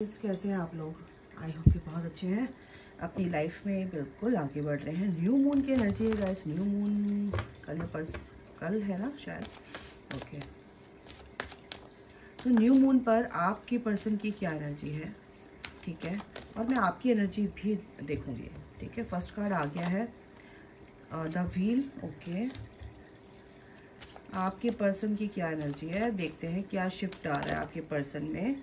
कैसे हैं आप लोग? आई होप कि बहुत अच्छे हैं, अपनी लाइफ में बिल्कुल आगे बढ़ रहे हैं। न्यू मून की एनर्जी है गाइस। न्यू मून कल है ना शायद। ओके, तो न्यू मून पर आपके पर्सन की क्या एनर्जी है, ठीक है, और मैं आपकी एनर्जी भी देखूंगी, ठीक है। फर्स्ट कार्ड आ गया है द व्हील। ओके, आपके पर्सन की क्या एनर्जी है, देखते हैं क्या शिफ्ट आ रहा है आपके पर्सन में,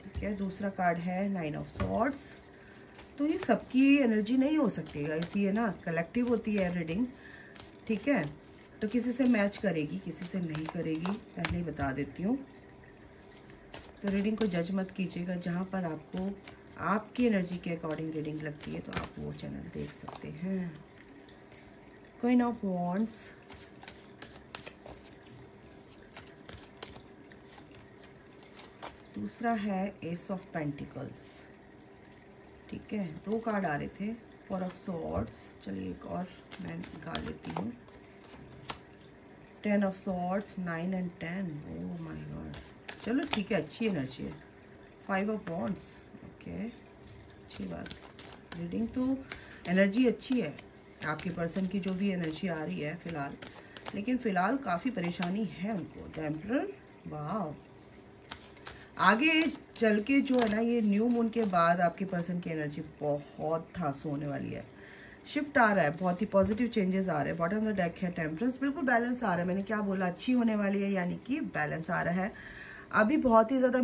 ठीक है। दूसरा कार्ड है 9 ऑफ सॉर्ड्स। तो ये सबकी एनर्जी नहीं हो सकती है, इसी है ना, कलेक्टिव होती है रीडिंग, ठीक है। तो किसी से मैच करेगी, किसी से नहीं करेगी, पहले ही बता देती हूँ। तो रीडिंग को जज मत कीजिएगा, जहाँ पर आपको आपकी एनर्जी के अकॉर्डिंग रीडिंग लगती है तो आप वो चैनल देख सकते हैं। क्वीन ऑफ वॉन्ड्स, दूसरा है एस ऑफ पेंटिकल्स, ठीक है। दो कार्ड आ रहे थे, 4 ऑफ सॉर्ड्स। चलिए एक और मैं निकाल लेती हूँ। 10 of swords, 9 and 10। Oh my God, चलो ठीक है, अच्छी एनर्जी है। 5 ऑफ वॉन्ड्स। ओके, अच्छी बात। रीडिंग तो एनर्जी अच्छी है, आपके पर्सन की जो भी एनर्जी आ रही है फिलहाल, लेकिन फिलहाल काफ़ी परेशानी है उनको। द एम्परर, वाह। आगे चल के जो है ना, ये न्यू मून के बाद आपके पर्सन की एनर्जी बहुत धांसू होने वाली है। शिफ्ट आ रहा है, बहुत ही पॉजिटिव चेंजेस आ रहे हैं। बॉटम ऑफ द डेक है टेम्परेंस, बिल्कुल बैलेंस आ रहा है। मैंने क्या बोला, अच्छी होने वाली है, यानी कि बैलेंस आ रहा है। अभी बहुत ही ज़्यादा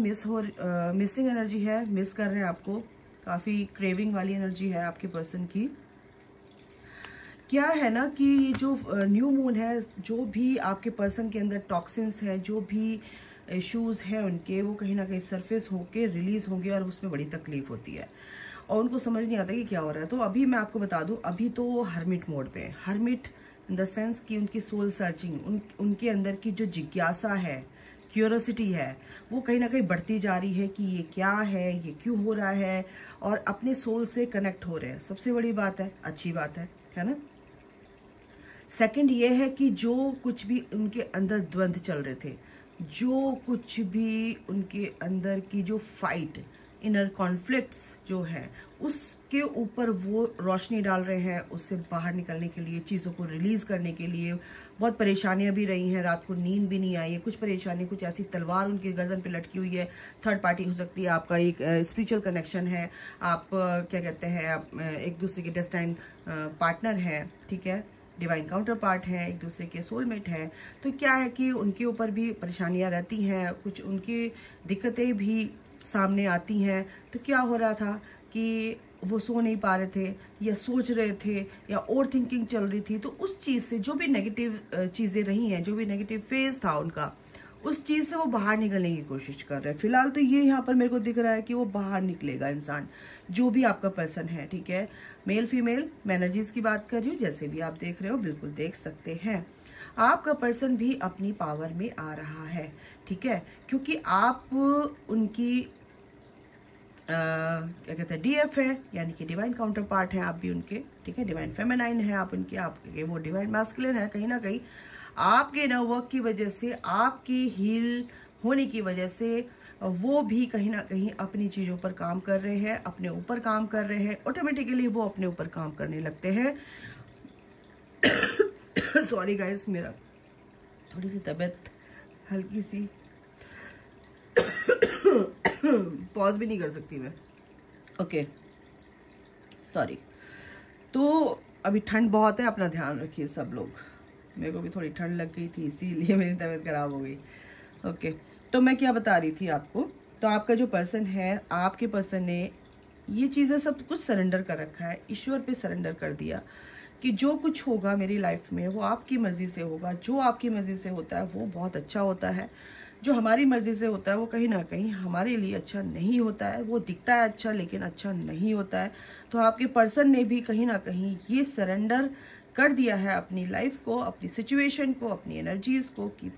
मिसिंग एनर्जी है, मिस कर रहे हैं आपको, काफ़ी क्रेविंग वाली एनर्जी है आपके पर्सन की। क्या है ना कि जो न्यू मून है, जो भी आपके पर्सन के अंदर टॉक्सिन्स है, जो भी इश्यूज़ हैं उनके, वो कहीं ना कहीं सरफेस होके रिलीज़ होंगे और उसमें बड़ी तकलीफ होती है और उनको समझ नहीं आता कि क्या हो रहा है। तो अभी मैं आपको बता दूं, अभी तो वो हर्मिट मोड पे है। हर्मिट इन द सेंस कि उनकी सोल सर्चिंग, उनके अंदर की जो जिज्ञासा है, क्यूरियोसिटी है, वो कहीं ना कहीं बढ़ती जा रही है कि ये क्या है, ये क्यों हो रहा है, और अपने सोल से कनेक्ट हो रहे हैं। सबसे बड़ी बात है, अच्छी बात है ना। सेकंड ये है कि जो कुछ भी उनके अंदर द्वंद्व चल रहे थे, जो कुछ भी उनके अंदर की जो फाइट, इनर कॉन्फ्लिक्ट्स जो है, उसके ऊपर वो रोशनी डाल रहे हैं, उससे बाहर निकलने के लिए, चीज़ों को रिलीज़ करने के लिए। बहुत परेशानियां भी रही हैं, रात को नींद भी नहीं आई है, कुछ परेशानी, कुछ ऐसी तलवार उनके गर्दन पे लटकी हुई है। थर्ड पार्टी हो सकती है, आपका एक स्पिरिचुअल कनेक्शन है, आप क्या कहते हैं, आप एक दूसरे के डेस्टाइन पार्टनर है, ठीक है, डिवाइन काउंटर पार्ट है, एक दूसरे के सोलमेट है। तो क्या है कि उनके ऊपर भी परेशानियां रहती हैं, कुछ उनकी दिक्कतें भी सामने आती हैं। तो क्या हो रहा था कि वो सो नहीं पा रहे थे, या सोच रहे थे, या ओवर थिंकिंग चल रही थी। तो उस चीज़ से जो भी नेगेटिव चीज़ें रही हैं, जो भी नेगेटिव फेज था उनका, उस चीज़ से वो बाहर निकलने की कोशिश कर रहे हैं। फिलहाल तो ये यहाँ पर मेरे को दिख रहा है कि वो बाहर निकलेगा इंसान, जो भी आपका पर्सन है, ठीक है। मेल फीमेल मैं एनर्जीज की बात कर रही हूँ, जैसे भी आप देख रहे हो बिल्कुल देख सकते हैं। आपका पर्सन भी अपनी पावर में आ रहा है, ठीक है, क्योंकि आप उनकी क्या कहते हैं, डीएफ है, यानी कि डिवाइन काउंटर पार्ट है आप भी उनके, ठीक है। डिवाइन फेमिनाइन है आप उनके, आपके वो डिवाइन मैस्कुलिन है। कहीं ना कहीं आपके इनर वर्क की वजह से, आपकी हील होने की वजह से, वो भी कहीं ना कहीं अपनी चीज़ों पर काम कर रहे हैं, अपने ऊपर काम कर रहे हैं। ऑटोमेटिकली वो अपने ऊपर काम करने लगते हैं। सॉरी गाइस, मेरा थोड़ी सी तबीयत हल्की सी पॉज भी नहीं कर सकती मैं, ओके सॉरी। तो अभी ठंड बहुत है, अपना ध्यान रखिए सब लोग। मेरे को भी थोड़ी ठंड लग गई थी, इसीलिए मेरी तबीयत खराब हो गई। ओके, तो मैं क्या बता रही थी आपको। तो आपका जो पर्सन है, आपके पर्सन ने ये चीज़ें सब कुछ सरेंडर कर रखा है, ईश्वर पे सरेंडर कर दिया कि जो कुछ होगा मेरी लाइफ में वो आपकी मर्जी से होगा। जो आपकी मर्जी से होता है वो बहुत अच्छा होता है, जो हमारी मर्जी से होता है वो कहीं ना कहीं हमारे लिए अच्छा नहीं होता है। वो दिखता है अच्छा, लेकिन अच्छा नहीं होता है। तो आपके पर्सन ने भी कहीं ना कहीं ये सरेंडर कर दिया है अपनी लाइफ को, अपनी सिचुएशन को, अपनी एनर्जीज को कि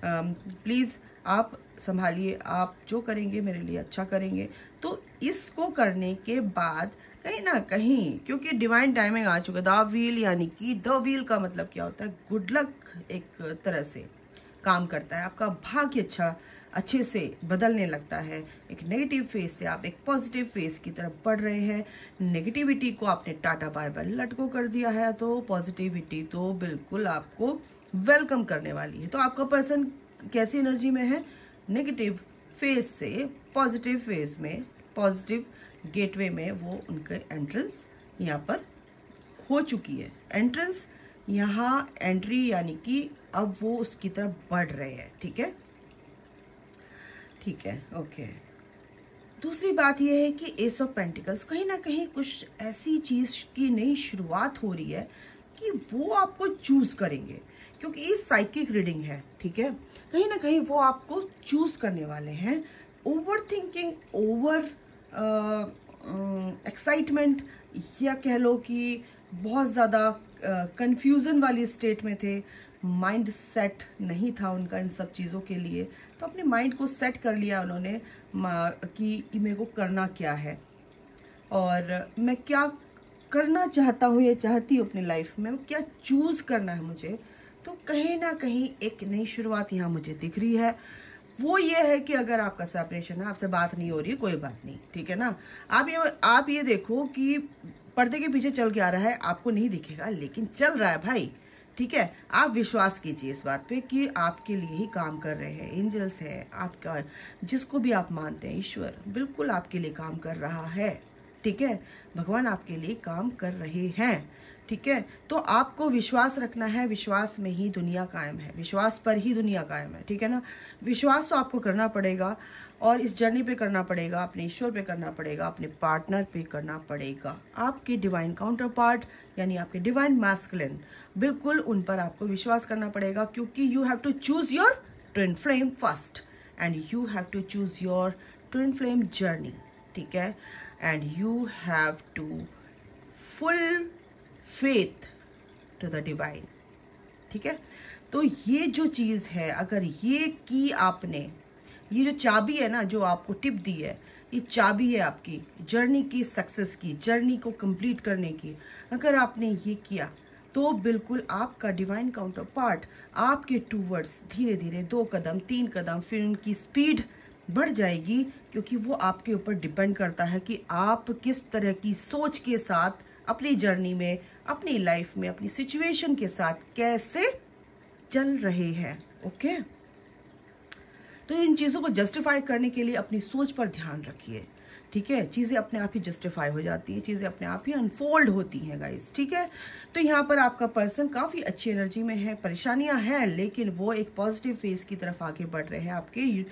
प्लीज़ आप संभालिए, आप जो करेंगे मेरे लिए अच्छा करेंगे। तो इसको करने के बाद कहीं ना कहीं, क्योंकि डिवाइन टाइमिंग आ चुका है, द व्हील, यानी कि द व्हील का मतलब क्या होता है, गुड लक एक तरह से काम करता है, आपका भाग्य अच्छा अच्छे से बदलने लगता है। एक नेगेटिव फेज से आप एक पॉजिटिव फेज की तरफ बढ़ रहे हैं। नेगेटिविटी को आपने tata bye bye let go कर दिया है, तो पॉजिटिविटी तो बिल्कुल आपको वेलकम करने वाली है। तो आपका पर्सन कैसी एनर्जी में है? नेगेटिव फेज से पॉजिटिव फेज में, पॉजिटिव गेटवे में वो उनके एंट्रेंस यहाँ पर हो चुकी है। एंट्रेंस यहाँ एंट्री, यानी कि अब वो उसकी तरफ बढ़ रहे हैं। ठीक है, ठीक है, ओके। दूसरी बात यह है कि एस ऑफ पेंटिकल्स, कहीं ना कहीं कुछ ऐसी चीज की नई शुरुआत हो रही है कि वो आपको चूज करेंगे, क्योंकि ये साइकिक रीडिंग है। ठीक है, कहीं ना कहीं वो आपको चूज करने वाले हैं। ओवर थिंकिंग, ओवर एक्साइटमेंट, या कह लो कि बहुत ज़्यादा कंफ्यूजन वाली स्टेट में थे। माइंड सेट नहीं था उनका इन सब चीज़ों के लिए, तो अपने माइंड को सेट कर लिया उन्होंने कि मेरे को करना क्या है और मैं क्या करना चाहता हूँ या चाहती हूँ अपनी लाइफ में, क्या चूज करना है मुझे। तो कहीं ना कहीं एक नई शुरुआत यहाँ मुझे दिख रही है। वो ये है कि अगर आपका सेपरेशन है, आपसे बात नहीं हो रही है, कोई बात नहीं, ठीक है ना। आप ये देखो कि पर्दे के पीछे चल के आ रहा है, आपको नहीं दिखेगा लेकिन चल रहा है भाई। ठीक है, आप विश्वास कीजिए इस बात पे कि आपके लिए ही काम कर रहे हैं। एंजल्स है आपका, जिसको भी आप मानते हैं, ईश्वर बिल्कुल आपके लिए काम कर रहा है। ठीक है, भगवान आपके लिए काम कर रहे हैं। ठीक है, तो आपको विश्वास रखना है। विश्वास में ही दुनिया कायम है, विश्वास पर ही दुनिया कायम है। ठीक है ना, विश्वास तो आपको करना पड़ेगा और इस जर्नी पे करना पड़ेगा, अपने ईश्वर पे करना पड़ेगा, अपने पार्टनर पे करना पड़ेगा। आपके डिवाइन काउंटर पार्ट यानी आपके डिवाइन मैस्कुलिन, बिल्कुल उन पर आपको विश्वास करना पड़ेगा, क्योंकि you have to choose your twin flame first and you have to choose your twin flame journey. ठीक है, and you have to full faith to the divine. ठीक है, तो ये जो चीज है, अगर ये की आपने, ये जो चाबी है ना जो आपको टिप दी है, ये चाबी है आपकी जर्नी की सक्सेस की, जर्नी को कंप्लीट करने की। अगर आपने ये किया तो बिल्कुल आपका डिवाइन काउंटर पार्ट आपके टूवर्ड्स धीरे धीरे 2 कदम 3 कदम फिर उनकी स्पीड बढ़ जाएगी, क्योंकि वो आपके ऊपर डिपेंड करता है कि आप किस तरह की सोच के साथ अपनी जर्नी में, अपनी लाइफ में, अपनी सिचुएशन के साथ कैसे चल रहे हैं। ओके, तो इन चीजों को जस्टिफाई करने के लिए अपनी सोच पर ध्यान रखिए। ठीक है, चीजें अपने आप ही जस्टिफाई हो जाती है, चीजें अपने आप ही अनफोल्ड होती हैं गाइस। ठीक है, तो यहाँ पर आपका पर्सन काफी अच्छी एनर्जी में है। परेशानियां हैं लेकिन वो एक पॉजिटिव फेज की तरफ आगे बढ़ रहे हैं, आपके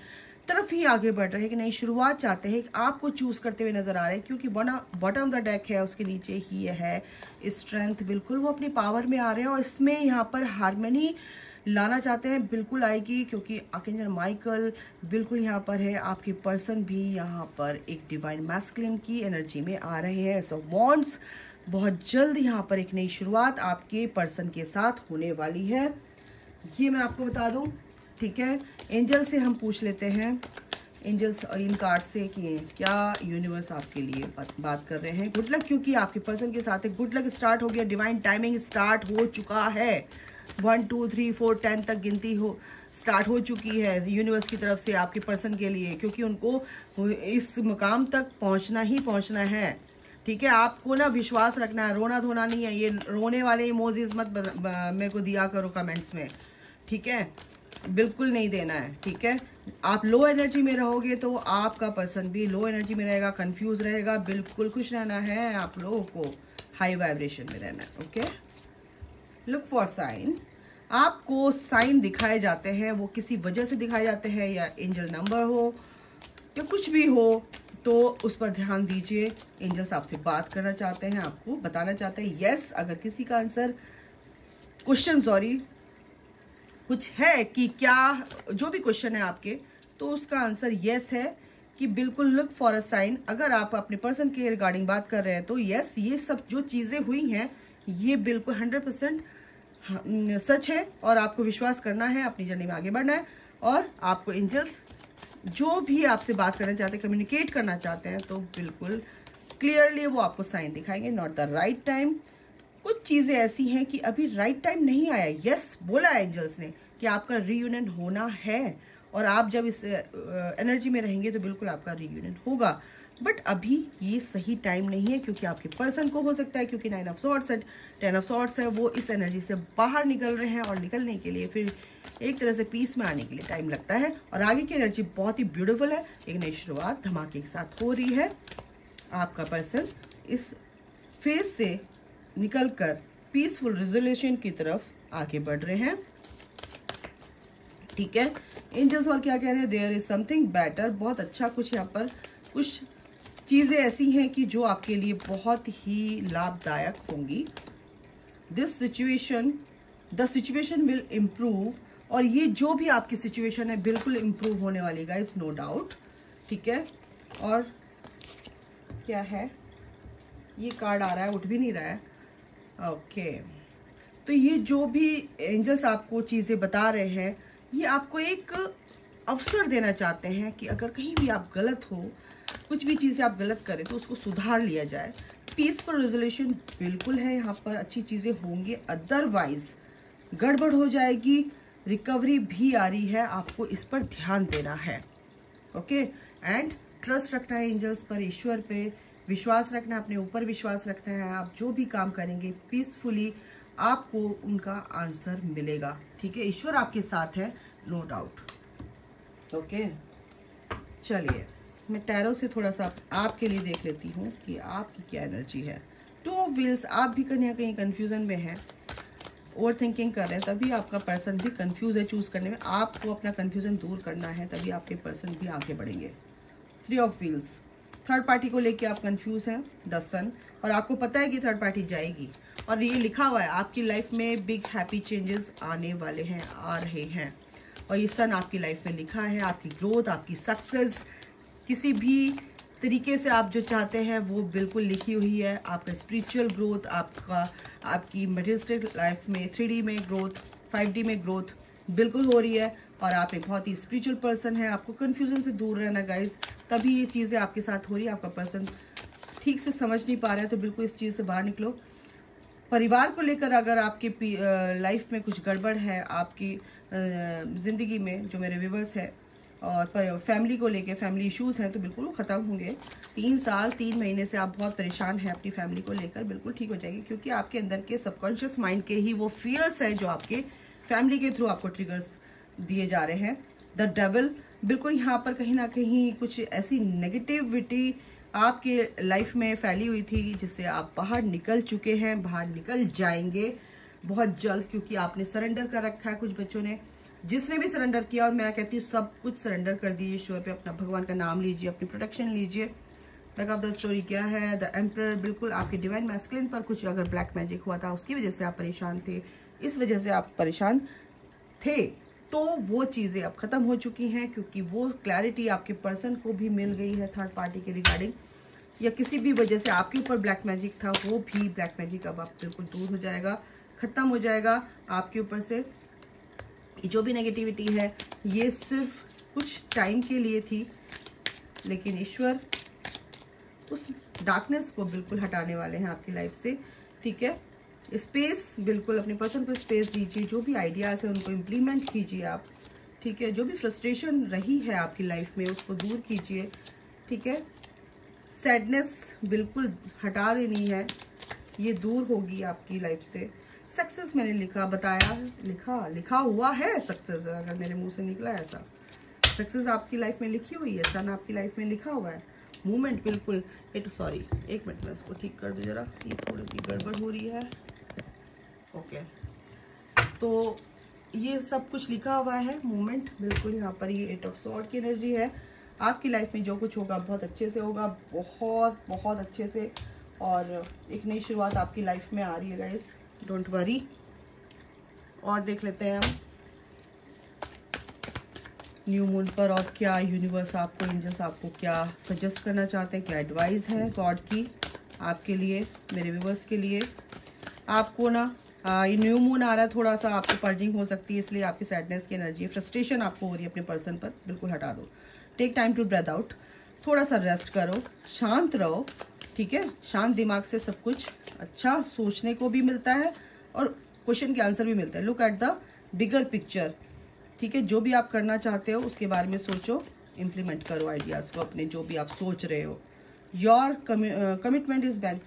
तरफ ही आगे बढ़ रहे हैं कि नई शुरुआत चाहते हैं। आपको चूज करते हुए नजर आ रहे हैं, क्योंकि बॉटम द डेक है, उसके नीचे ही है स्ट्रेंथ। बिल्कुल वो अपनी पावर में आ रहे हैं और इसमें यहाँ पर हार्मनी लाना चाहते हैं, बिल्कुल आएगी, क्योंकि आर्कएंजल माइकल बिल्कुल यहाँ पर है। आपके पर्सन भी यहाँ पर एक डिवाइन मैस्कुलिन की एनर्जी में आ रहे हैं। सो वॉन्ड्स, बहुत जल्द यहाँ पर एक नई शुरुआत आपके पर्सन के साथ होने वाली है, ये मैं आपको बता दूं। ठीक है, एंजल से हम पूछ लेते हैं, एंजल्स और इन कार्ड से कि क्या यूनिवर्स आपके लिए बात कर रहे हैं। गुड लक, क्योंकि आपके पर्सन के साथ एक गुड लक स्टार्ट हो गया, डिवाइन टाइमिंग स्टार्ट हो चुका है। 1 2 3 4 10 तक गिनती स्टार्ट हो चुकी है यूनिवर्स की तरफ से आपके पर्सन के लिए, क्योंकि उनको इस मुकाम तक पहुंचना ही पहुंचना है। ठीक है, आपको ना विश्वास रखना है, रोना धोना नहीं है। ये रोने वाले इमोजीज मत मेरे को दिया करो कमेंट्स में। ठीक है, बिल्कुल नहीं देना है। ठीक है, आप लो एनर्जी में रहोगे तो आपका पर्सन भी लो एनर्जी में रहेगा, कंफ्यूज रहेगा। बिल्कुल खुश रहना है आप लोगों को, हाई वाइब्रेशन में रहना है। Okay, look for sign. आपको साइन दिखाए जाते हैं, वो किसी वजह से दिखाए जाते हैं, या एंजल नंबर हो या कुछ भी हो, तो उस पर ध्यान दीजिए। एंजल्स आपसे बात करना चाहते हैं, आपको बताना चाहते हैं। यस, अगर किसी का आंसर क्वेश्चन कुछ है कि क्या जो भी क्वेश्चन है आपके, तो उसका आंसर यस है कि बिल्कुल लुक फॉर अ साइन। अगर आप अपने पर्सन के रिगार्डिंग बात कर रहे हैं तो यस, ये सब जो चीजें हुई हैं ये बिल्कुल 100% सच है और आपको विश्वास करना है, अपनी जर्नी में आगे बढ़ना है। और आपको एंजल्स जो भी आपसे बात करना चाहते हैं, कम्युनिकेट करना चाहते हैं, तो बिल्कुल क्लियरली वो आपको साइन दिखाएंगे। नॉट द राइट टाइम, कुछ चीजें ऐसी हैं कि अभी राइट टाइम नहीं आया। यस बोला एंजल्स ने कि आपका रीयूनियन होना है और आप जब इस एनर्जी में रहेंगे तो बिल्कुल आपका रीयूनियन होगा। बट अभी ये सही टाइम नहीं है, क्योंकि आपके पर्सन को हो सकता है, क्योंकि 9 ऑफ सॉर्ड्स है, 10 ऑफ सॉर्ड्स है, वो इस एनर्जी से बाहर निकल रहे हैं और निकलने के लिए फिर एक तरह से पीस में आने के लिए टाइम लगता है। और आगे की एनर्जी बहुत ही ब्यूटीफुल है, एक नई शुरुआत धमाके के साथ हो रही है। आपका पर्सन इस फेज से निकलकर पीसफुल रिजोल्यूशन की तरफ आगे बढ़ रहे हैं। ठीक है, एंजल्स और क्या कह रहे हैं, देयर इज समथिंग बेटर, बहुत अच्छा कुछ यहाँ पर, कुछ चीजें ऐसी हैं कि जो आपके लिए बहुत ही लाभदायक होंगी। This situation, the situation will improve, और ये जो भी आपकी सिचुएशन है बिल्कुल इम्प्रूव होने वाली गाइस, नो डाउट। ठीक है, और क्या है, ये कार्ड आ रहा है, उठ भी नहीं रहा है। ओके, तो ये जो भी एंजल्स आपको चीजें बता रहे हैं, ये आपको एक अवसर देना चाहते हैं कि अगर कहीं भी आप गलत हो, कुछ भी चीजें आप गलत करें तो उसको सुधार लिया जाए। पीसफुल रेजोल्यूशन बिल्कुल है यहाँ पर, अच्छी चीजें होंगी, अदरवाइज गड़बड़ हो जाएगी। रिकवरी भी आ रही है, आपको इस पर ध्यान देना है। ओके, एंड ट्रस्ट रखना है एंजल्स पर, ईश्वर पे विश्वास रखना है, अपने ऊपर विश्वास रखना है। आप जो भी काम करेंगे पीसफुली, आपको उनका आंसर मिलेगा। ठीक है, ईश्वर आपके साथ है, नो डाउट। ओके, चलिए मैं टैरो से थोड़ा सा आपके लिए देख लेती हूँ कि आपकी क्या एनर्जी है। 2 ऑफ व्हील्स, आप भी कहीं ना कहीं कंफ्यूजन में हैं, ओवर थिंकिंग कर रहे हैं, तभी आपका पर्सन भी कंफ्यूज है चूज करने में। आपको अपना कंफ्यूजन दूर करना है, तभी आपके पर्सन भी आगे बढ़ेंगे। 3 ऑफ व्हील्स, थर्ड पार्टी को लेके आप कंफ्यूज हैं, द सन, और आपको पता है कि थर्ड पार्टी जाएगी, और ये लिखा हुआ है आपकी लाइफ में बिग हैप्पी चेंजेस आने वाले हैं, आ रहे हैं, और ये सन आपकी लाइफ में लिखा है। आपकी ग्रोथ, आपकी सक्सेस, किसी भी तरीके से आप जो चाहते हैं वो बिल्कुल लिखी हुई है। आपका स्पिरिचुअल ग्रोथ, आपकी मटेरियलिस्टिक लाइफ में 3D में ग्रोथ, 5D में ग्रोथ बिल्कुल हो रही है, और आप एक बहुत ही स्पिरिचुअल पर्सन है। आपको कंफ्यूजन से दूर रहना गाइस, तभी ये चीज़ें आपके साथ हो रही है। आपका पर्सन ठीक से समझ नहीं पा रहा है, तो बिल्कुल इस चीज़ से बाहर निकलो। परिवार को लेकर अगर आपकी लाइफ में कुछ गड़बड़ है, आपकी ज़िंदगी में, जो मेरे व्यूअर्स है, और फैमिली को लेके फैमिली इश्यूज हैं, तो बिल्कुल वो ख़त्म होंगे। 3 साल 3 महीने से आप बहुत परेशान हैं अपनी फैमिली को लेकर, बिल्कुल ठीक हो जाएगी, क्योंकि आपके अंदर के सबकॉन्शियस माइंड के ही वो फियर्स हैं जो आपके फैमिली के थ्रू आपको ट्रिगर्स दिए जा रहे हैं। द डेविल, बिल्कुल यहाँ पर कहीं ना कहीं कुछ ऐसी नेगेटिविटी आपके लाइफ में फैली हुई थी, जिससे आप बाहर निकल चुके हैं, बाहर निकल जाएंगे बहुत जल्द, क्योंकि आपने सरेंडर कर रखा है। कुछ बच्चों ने, जिसने भी सरेंडर किया, और मैं कहती हूँ सब कुछ सरेंडर कर दीजिए ईश्वर पे, अपना भगवान का नाम लीजिए, अपनी प्रोटेक्शन लीजिए। बैक ऑफ द स्टोरी क्या है, द एम्परर, बिल्कुल आपके डिवाइन मैस्कुलिन पर कुछ अगर ब्लैक मैजिक हुआ था, उसकी वजह से आप परेशान थे, इस वजह से आप परेशान थे, तो वो चीज़ें अब खत्म हो चुकी हैं, क्योंकि वो क्लैरिटी आपके पर्सन को भी मिल गई है थर्ड पार्टी के रिगार्डिंग, या किसी भी वजह से आपके ऊपर ब्लैक मैजिक था, वो भी ब्लैक मैजिक अब आप बिल्कुल दूर हो जाएगा, खत्म हो जाएगा आपके ऊपर से। जो भी नेगेटिविटी है ये सिर्फ कुछ टाइम के लिए थी, लेकिन ईश्वर उस डार्कनेस को बिल्कुल हटाने वाले हैं आपकी लाइफ से। ठीक है, स्पेस, बिल्कुल अपने पर्सन को स्पेस दीजिए, जो भी आइडियाज़ है उनको इम्प्लीमेंट कीजिए आप। ठीक है, जो भी फ्रस्ट्रेशन रही है आपकी लाइफ में उसको दूर कीजिए। ठीक है, सैडनेस बिल्कुल हटा देनी है, ये दूर होगी आपकी लाइफ से। सक्सेस मैंने लिखा, बताया, लिखा हुआ है सक्सेस, अगर मेरे मुंह से निकला ऐसा, सक्सेस आपकी लाइफ में लिखी हुई है, सन आपकी लाइफ में लिखा हुआ है। मूवमेंट बिल्कुल, सॉरी एक मिनट में इसको ठीक कर दूँ जरा, ये थोड़ी सी गड़बड़ हो रही है। ओके, तो ये सब कुछ लिखा हुआ है, मूवमेंट बिल्कुल यहाँ पर। ये 8 ऑफ सॉर्ड की एनर्जी है। आपकी लाइफ में जो कुछ होगा बहुत अच्छे से होगा, बहुत बहुत अच्छे से, और एक नई शुरुआत आपकी लाइफ में आ रही है गाइस, डोंट वरी। और देख लेते हैं हम न्यू मून पर और क्या यूनिवर्स आपको, एंजल्स आपको क्या सजेस्ट करना चाहते हैं, क्या एडवाइस है गॉड की आपके लिए, मेरे व्यूवर्स के लिए। आपको ना ये न्यू मून आ रहा है, थोड़ा सा आपको पर्जिंग हो सकती है, इसलिए आपकी सैडनेस की एनर्जी, फ्रस्ट्रेशन आपको हो रही है अपने पर्सन पर, बिल्कुल हटा दो। Take time to breathe out, थोड़ा सा रेस्ट करो, शांत रहो। ठीक है, शांत दिमाग से सब कुछ अच्छा सोचने को भी मिलता है और क्वेश्चन के आंसर भी मिलता है। Look at the bigger picture. ठीक है, जो भी आप करना चाहते हो उसके बारे में सोचो, इम्प्लीमेंट करो आइडियाज को अपने, जो भी आप सोच रहे हो। Your commitment is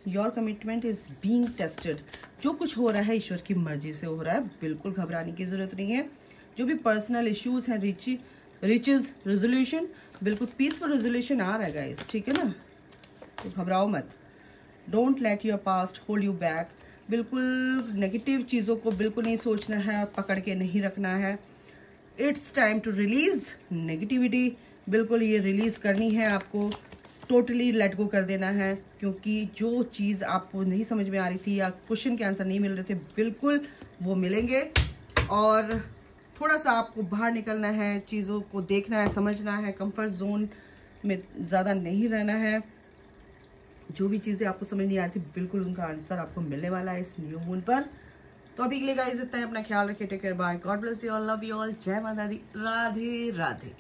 your commitment is being tested. जो कुछ हो रहा है ईश्वर की मर्जी से हो रहा है, बिल्कुल घबराने की जरूरत नहीं है। जो भी पर्सनल इश्यूज हैं, रिचेज रेजोल्यूशन, बिल्कुल पीसफुल रेजोल्यूशन आ रहा है गाइस, ठीक है ना, तो घबराओ मत। Don't let your past hold you back. बिल्कुल नेगेटिव चीज़ों को बिल्कुल नहीं सोचना है, पकड़ के नहीं रखना है। It's time to release negativity. बिल्कुल ये रिलीज करनी है आपको, टोटली लेट गो कर देना है, क्योंकि जो चीज़ आपको नहीं समझ में आ रही थी या क्वेश्चन के आंसर नहीं मिल रहे थे, बिल्कुल वो मिलेंगे। और थोड़ा सा आपको बाहर निकलना है, चीज़ों को देखना है, समझना है, कंफर्ट जोन में ज़्यादा नहीं रहना है। जो भी चीज़ें आपको समझ नहीं आ रही थी, बिल्कुल उनका आंसर आपको मिलने वाला है इस न्यू मून पर। तो अभी के लिए गाइस इतना है, अपना ख्याल रखिए, take care, bye, God bless you all, love you all, जय माता दी, राधे राधे।